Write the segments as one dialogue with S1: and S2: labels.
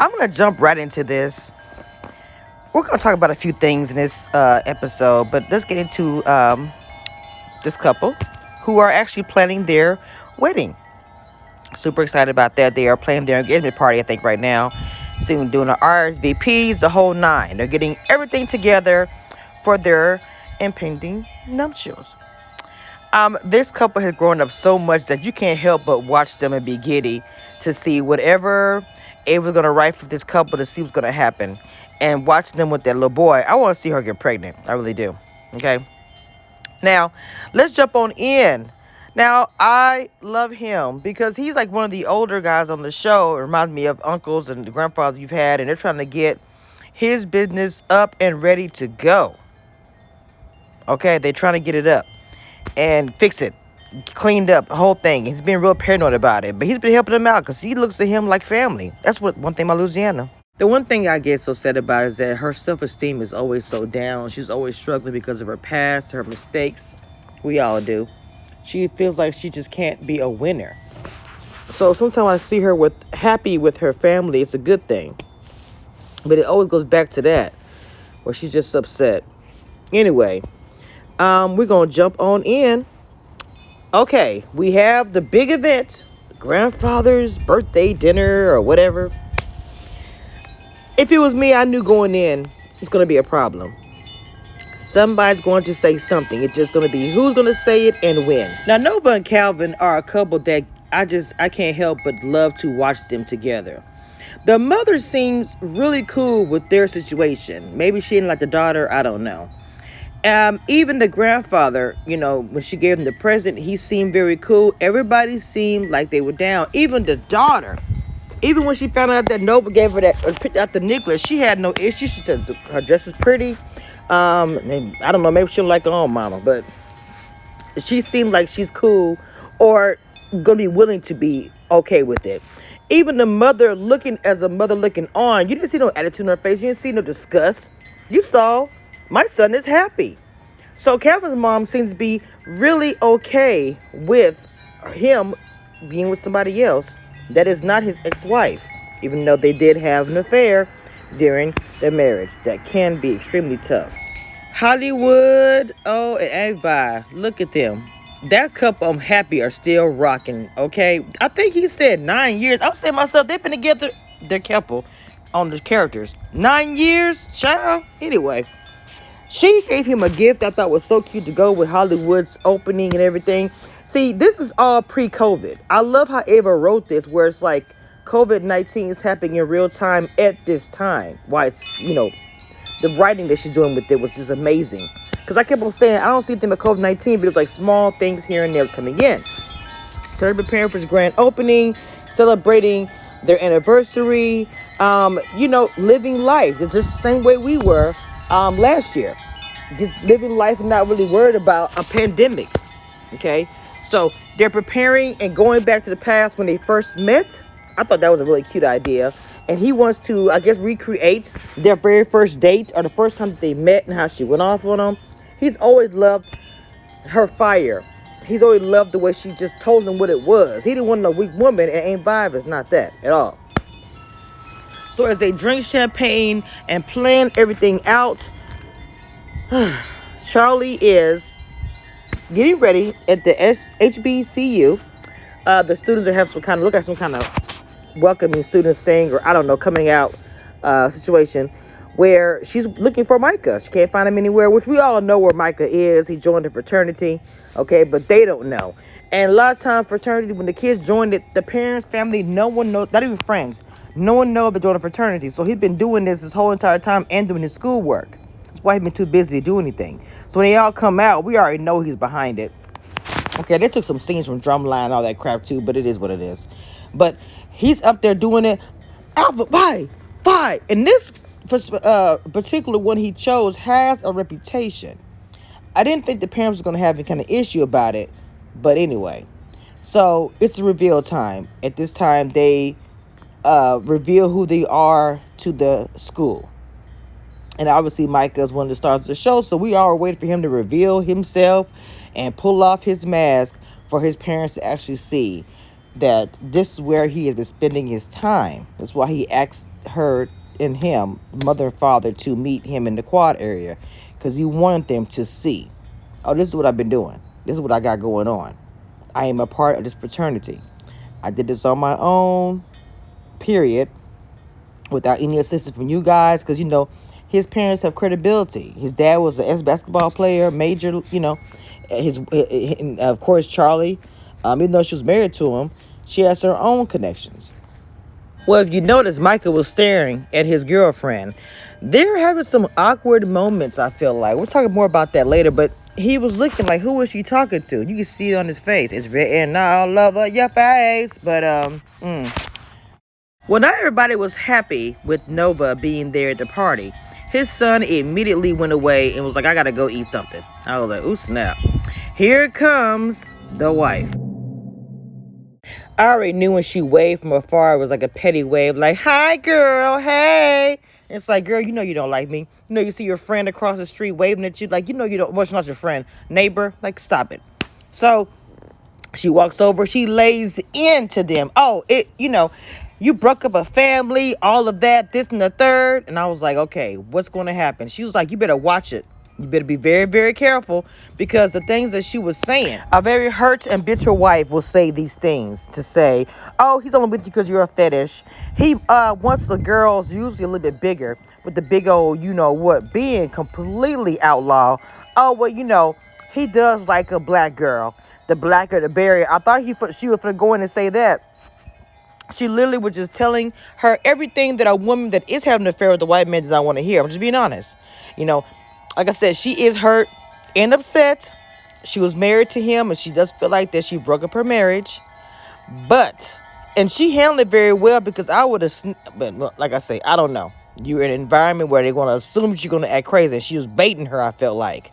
S1: I'm going to jump right into this. We're going to talk about a few things in this episode, but let's get into this couple who are actually planning their wedding. Super excited about that. They are planning their engagement party, I think, right now. Soon doing the RSVPs, the whole nine. They're getting everything together for their impending nuptials. This couple has grown up so much that you can't help but watch them and be giddy to see whatever Ava's going to write for this couple to see what's going to happen. And watching them with that little boy, I want to see her get pregnant. I really do. Okay? Now, let's jump on in. Now, I love him because he's like one of the older guys on the show. It reminds me of uncles and the grandfathers you've had, and they're trying to get his business up and ready to go. Okay? They're trying to get it up and fix it, cleaned up, the whole thing. He's been real paranoid about it, but he's been helping them out because he looks at him like family. That's one thing about Louisiana. The one thing I get so sad about is that her self-esteem is always so down. She's always struggling because of her past, her mistakes. We all do. She feels like she just can't be a winner. So sometimes I see her happy with her family. It's a good thing. But it always goes back to that, where she's just upset. Anyway, we're going to jump on in. Okay, we have the big event, grandfather's birthday dinner or whatever. If it was me, I knew going in, it's going to be a problem. Somebody's going to say something. It's just going to be who's going to say it and when. Now, Nova and Calvin are a couple that I can't help but love to watch them together. The mother seems really cool with their situation. Maybe she didn't like the daughter. I don't know. Even the grandfather, when she gave him the present, he seemed very cool. Everybody seemed like they were down. Even the daughter. Even when she found out that Nova gave her that, or picked out the necklace, she had no issue. She said her dress is pretty. And I don't know, maybe she don't like her own mama, but she seemed like she's cool or gonna be willing to be okay with it. Even the mother looking on, you didn't see no attitude on her face. You didn't see no disgust. You saw, my son is happy. So Calvin's mom seems to be really okay with him being with somebody else that is not his ex-wife, even though they did have an affair during their marriage. That can be extremely tough. Hollywood, and Avi, look at them. That couple, I'm happy, are still rocking, okay? I think he said 9 years. I'm saying myself, they've been together, their couple, on the characters. 9 years, child? Anyway, she gave him a gift I thought was so cute to go with Hollywood's opening and everything. See, this is all pre-COVID. I love how Ava wrote this, where it's like COVID-19 is happening in real time at this time. Why it's, the writing that she's doing with it was just amazing. Because I kept on saying, I don't see anything about COVID-19, but it was like small things here and there coming in. So they're preparing for his grand opening, celebrating their anniversary, living life. It's just the same way we were last year. Just living life and not really worried about a pandemic. Okay? So they're preparing and going back to the past when they first met. I thought that was a really cute idea. And he wants to, I guess, recreate their very first date or the first time that they met and how she went off on him. He's always loved her fire. He's always loved the way she just told him what it was. He didn't want a weak woman, and Aunt Vive is not that at all. So as they drink champagne and plan everything out, Charlie is getting ready at the HBCU. The students are having some kind of welcoming students thing, or I don't know, coming out situation where she's looking for Micah. She can't find him anywhere, which we all know where Micah is. He joined a fraternity, okay, but they don't know. And a lot of times fraternity, when the kids join it, the parents, family, no one knows, not even friends, no one knows they're joining a fraternity. So he's been doing this whole entire time and doing his schoolwork. That's why he's been too busy to do anything. So when they all come out, we already know he's behind it. Okay, they took some scenes from Drumline and all that crap too, but it is what it is. But he's up there doing it. Alpha, bye. And this particular one he chose has a reputation. I didn't think the parents were going to have any kind of issue about it. But anyway, so it's a reveal time. At this time, they reveal who they are to the school. And obviously, Micah is one of the stars of the show. So we all are waiting for him to reveal himself and pull off his mask for his parents to actually see. that this is where he has been spending his time. That's why he asked her and him, mother and father, to meet him in the quad area, because he wanted them to see, oh, this is what I've been doing. This is what I got going on. I am a part of this fraternity. I did this on my own, period, without any assistance from you guys, because, his parents have credibility. His dad was an ex-basketball player, major, and of course, Charlie, even though she was married to him, she has her own connections. Well, if you notice, Michael was staring at his girlfriend. They're having some awkward moments, I feel like. We'll talk more about that later, but he was looking like, who was she talking to? You can see it on his face. It's written all over your face. But, Well, not everybody was happy with Nova being there at the party. His son immediately went away and was like, I gotta go eat something. I was like, ooh, snap. Here comes the wife. I already knew when she waved from afar, it was like a petty wave, like, hi, girl, hey. And it's like, girl, you don't like me. You see your friend across the street waving at you, like, you don't, well, she's not your friend, neighbor, like, stop it. So she walks over, she lays into them. Oh, you broke up a family, all of that, this and the third. And I was like, okay, what's going to happen? She was like, you better watch it. You better be very, very careful, because the things that she was saying, a very hurt and bitter wife will say these things to say, oh, he's only with you because you're a fetish. He wants the girls usually a little bit bigger, with the big old, being completely outlaw. Oh, well, he does like a black girl, the blacker the berry. I thought she was going to go in and say that. She literally was just telling her everything that a woman that is having an affair with a white man does not want to hear. I'm just being honest. Like I said, she is hurt and upset. She was married to him, and she does feel like that she broke up her marriage. And she handled it very well, because I would have, but like I say, I don't know. You're in an environment where they're going to assume that you're going to act crazy. She was baiting her, I felt like.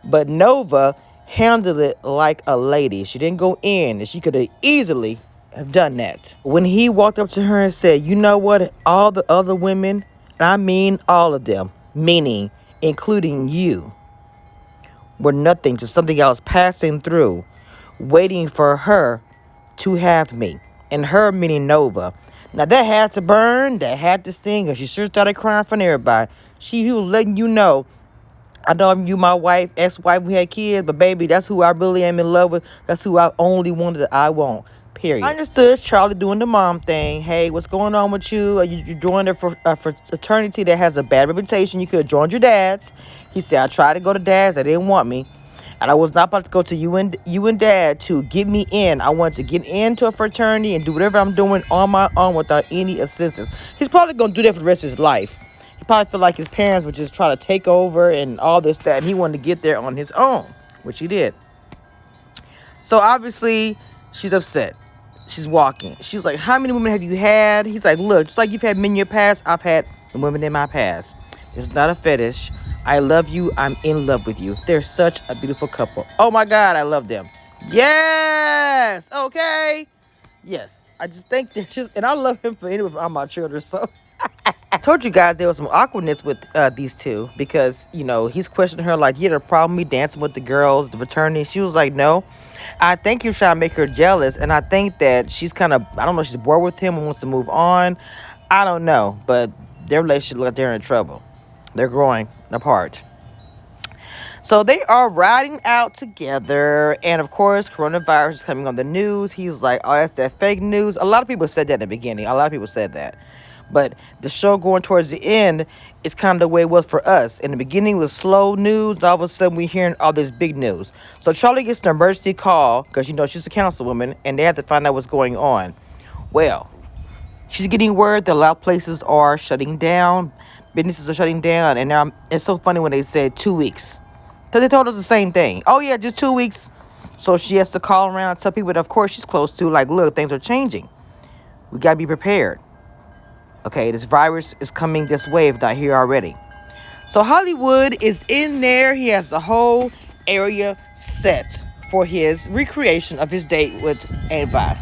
S1: But Nova handled it like a lady. She didn't go in, and she could have easily have done that. When he walked up to her and said, you know what, all the other women, and I mean all of them, meaning including you, were nothing to something I was passing through, waiting for her to have me. And her meaning Nova. Now that had to burn, that had to sting, and she sure started crying from everybody. She was letting you know, I know you my wife, ex-wife, we had kids, but baby, that's who I really am in love with. That's who I only wanted, that I want. Period. I understood Charlie doing the mom thing. Hey, what's going on with you? You joined a fraternity that has a bad reputation. You could have joined your dad's. He said, I tried to go to dad's. They didn't want me. And I was not about to go to you and dad to get me in. I wanted to get into a fraternity and do whatever I'm doing on my own without any assistance. He's probably going to do that for the rest of his life. He probably felt like his parents would just try to take over and all this, that. And he wanted to get there on his own, which he did. So obviously, she's upset. She's walking. She's like, how many women have you had? He's like, look, just like you've had men in your past, I've had the women in my past. It's not a fetish. I love you. I'm in love with you. They're such a beautiful couple. Oh my God, I love them. Yes. Okay. Yes. I just think they're just, and I love him for any of all my children. So I told you guys there was some awkwardness with these two, because, he's questioning her like, you had a problem with me dancing with the girls, the fraternity. She was like, no. I think you're trying to make her jealous, and I think that she's kind of, I don't know, she's bored with him and wants to move on. I don't know, but their relationship looks like they're in trouble. They're growing apart. So they are riding out together, and of course, coronavirus is coming on the news. He's like, oh, that's that fake news. A lot of people said that in the beginning. A lot of people said that. But the show going towards the end is kind of the way it was for us. In the beginning, it was slow news. And all of a sudden, we're hearing all this big news. So Charlie gets an emergency call because, she's a councilwoman, and they have to find out what's going on. Well, she's getting word that a lot of places are shutting down. Businesses are shutting down. And now it's so funny when they said 2 weeks. Because they told us the same thing. Oh, yeah, just 2 weeks. So she has to call around and tell people that, of course, she's close to, like, look, things are changing. We got to be prepared. Okay, this virus is coming this way, if not here already. So Hollywood is in there. He has the whole area set for his recreation of his date with Ava.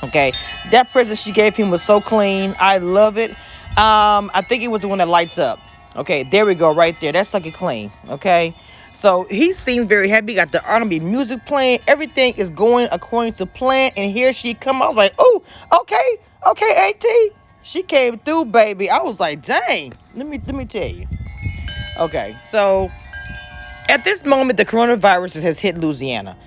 S1: Okay, that present she gave him was so clean. I love it. I think it was the one that lights up. Okay, there we go, right there. That's like it clean. Okay, So he seems very happy. Got the R&B music playing. Everything is going according to plan. And here she come. I was like, oh, okay, AT. She came through, baby. I was like, dang. Let me tell you. Okay, so at this moment, the coronavirus has hit Louisiana.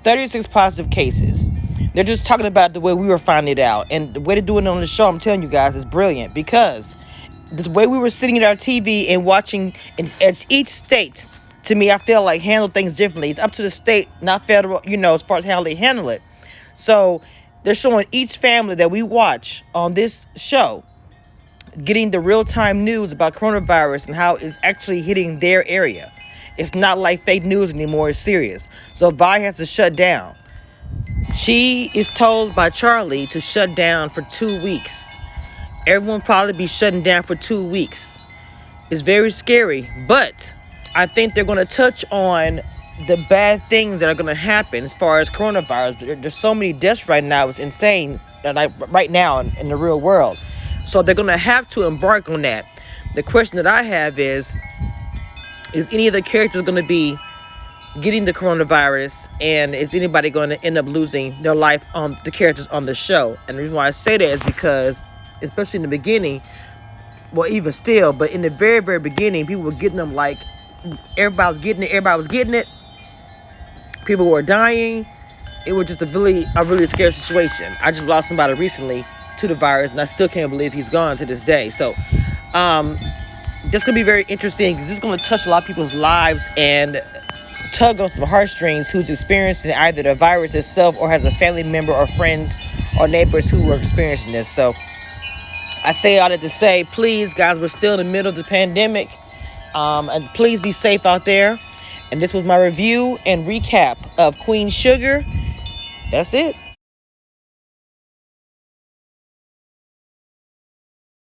S1: 36 positive cases. They're just talking about the way we were finding it out. And the way they're doing it on the show, I'm telling you guys, is brilliant. Because the way we were sitting at our TV and watching in each state, to me, I feel like handle things differently. It's up to the state, not federal, as far as how they handle it. So they're showing each family that we watch on this show getting the real-time news about coronavirus and how it's actually hitting their area. It's not like fake news anymore. It's serious. So Vi has to shut down. She is told by Charlie to shut down for 2 weeks. Everyone probably be shutting down for 2 weeks. It's very scary, but I think they're going to touch on the bad things that are going to happen as far as coronavirus. There's so many deaths right now. It's insane right now in the real world. So they're going to have to embark on that. The question that I have is any of the characters going to be getting the coronavirus, and is anybody going to end up losing their life on the characters on the show? And the reason why I say that is because, especially in the beginning, well, even still, but in the very, very beginning, people were getting them like everybody was getting it. People were dying. It was just a really scary situation. I just lost somebody recently to the virus, and I still can't believe he's gone to this day. So, this gonna be very interesting because this is gonna touch a lot of people's lives and tug on some heartstrings who's experiencing either the virus itself or has a family member or friends or neighbors who were experiencing this. So I say all that to say, please, guys, we're still in the middle of the pandemic, and please be safe out there. And this was my review and recap of Queen Sugar. That's it.